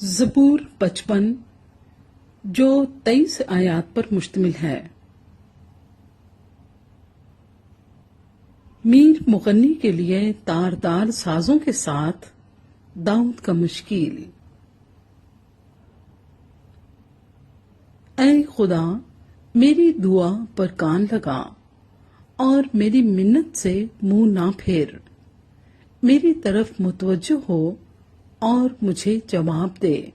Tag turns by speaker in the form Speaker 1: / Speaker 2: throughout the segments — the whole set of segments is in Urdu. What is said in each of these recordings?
Speaker 1: زبور 55 جو 23 آیات پر مشتمل ہے۔ میر مغنی کے لیے تاردار سازوں کے ساتھ داؤد کا مشکیل۔ اے خدا، میری دعا پر کان لگا اور میری منت سے منہ نہ پھیر، میری طرف متوجہ ہو اور مجھے جواب دے۔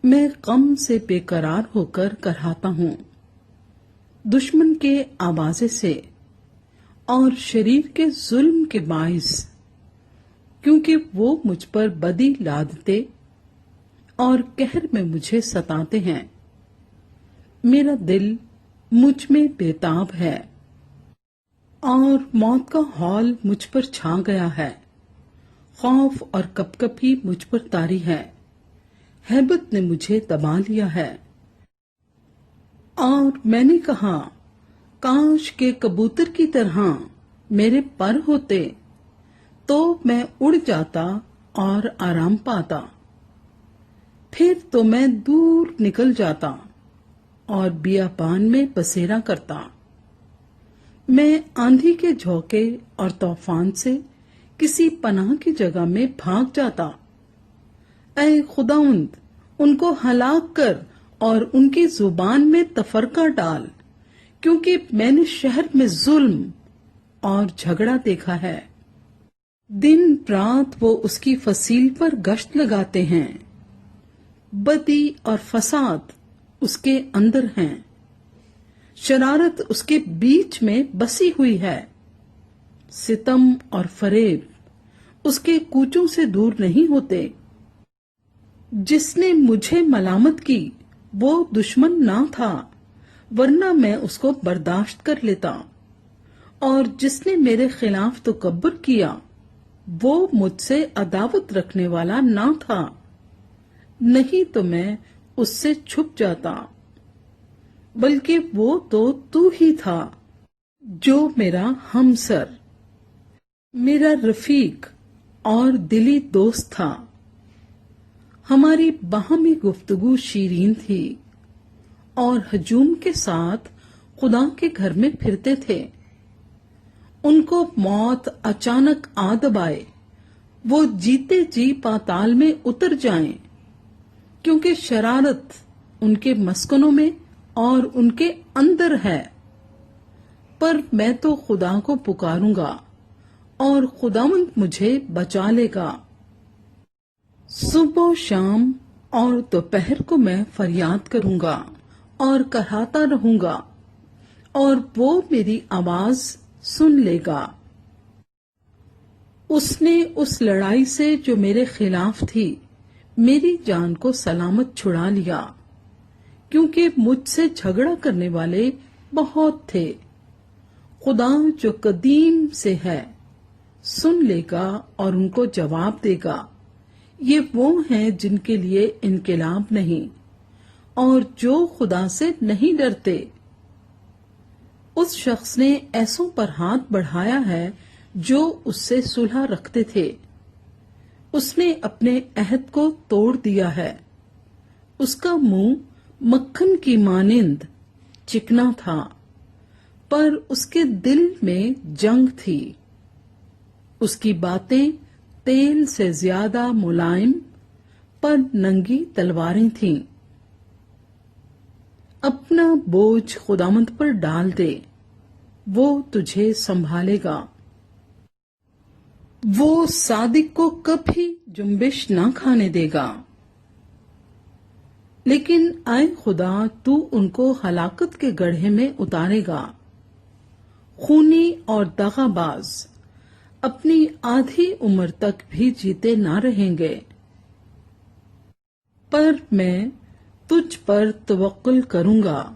Speaker 1: میں غم سے بے قرار ہو کر کراہتا ہوں، دشمن کے آوازے سے اور شریر کے ظلم کے باعث، کیونکہ وہ مجھ پر بدی لادتے اور قہر میں مجھے ستاتے ہیں۔ میرا دل مجھ میں بےتاب ہے اور موت کا ہول مجھ پر چھا گیا ہے۔ خوف اور کپکپی مجھ پر طاری ہے، ہیبت نے مجھے دبا لیا ہے۔ اور میں نے کہا، کاش کے کبوتر کی طرح میرے پر ہوتے تو میں اڑ جاتا اور آرام پاتا، پھر تو میں دور نکل جاتا اور بیابان میں بسیرا کرتا۔ میں آندھی کے جھونکے اور طوفان سے کسی پناہ کی جگہ میں بھاگ جاتا۔ اے خداوند، ان کو ہلاک کر اور ان کی زبان میں تفرقہ ڈال، کیونکہ میں نے شہر میں ظلم اور جھگڑا دیکھا ہے۔ دن رات وہ اس کی فصیل پر گشت لگاتے ہیں، بدی اور فساد اس کے اندر ہیں، شرارت اس کے بیچ میں بسی ہوئی ہے۔ ستم اور فریب اس کے کوچوں سے دور نہیں ہوتے۔ جس نے مجھے ملامت کی وہ دشمن نہ تھا، ورنہ میں اس کو برداشت کر لیتا، اور جس نے میرے خلاف تکبر کیا وہ مجھ سے عداوت رکھنے والا نہ تھا، نہیں تو میں اس سے چھپ جاتا، بلکہ وہ تو ہی تھا جو میرا ہمسر، میرا رفیق اور دلی دوست تھا۔ ہماری باہمی گفتگو شیرین تھی اور ہجوم کے ساتھ خدا کے گھر میں پھرتے تھے۔ ان کو موت اچانک آ دبائے، وہ جیتے جی پاتال میں اتر جائیں، کیونکہ شرارت ان کے مسکنوں میں اور ان کے اندر ہے۔ پر میں تو خدا کو پکاروں گا اور خداوند مجھے بچا لے گا۔ صبح و شام اور دوپہر کو میں فریاد کروں گا اور کراہتا رہوں گا، اور وہ میری آواز سن لے گا۔ اس نے اس لڑائی سے جو میرے خلاف تھی میری جان کو سلامت چھڑا لیا، کیونکہ مجھ سے جھگڑا کرنے والے بہت تھے۔ خدا جو قدیم سے ہے سن لے گا اور ان کو جواب دے گا۔ یہ وہ ہیں جن کے لیے انقلاب نہیں اور جو خدا سے نہیں ڈرتے۔ اس شخص نے ایسوں پر ہاتھ بڑھایا ہے جو اس سے صلح رکھتے تھے۔ اس نے اپنے عہد کو توڑ دیا ہے۔ اس کا منہ مکھن کی مانند چکنا تھا، پر اس کے دل میں جنگ تھی۔ اس کی باتیں تیل سے زیادہ ملائم پر ننگی تلواریں تھیں۔ اپنا بوجھ خداوند پر ڈال دے، وہ تجھے سنبھالے گا۔ وہ صادق کو کبھی جنبش نہ کھانے دے گا۔ لیکن اے خدا، تو ان کو ہلاکت کے گڑھے میں اتارے گا۔ خونی اور دغا باز اپنی آدھی عمر تک بھی جیتے نہ رہیں گے۔ پر میں تجھ پر توکل کروں گا۔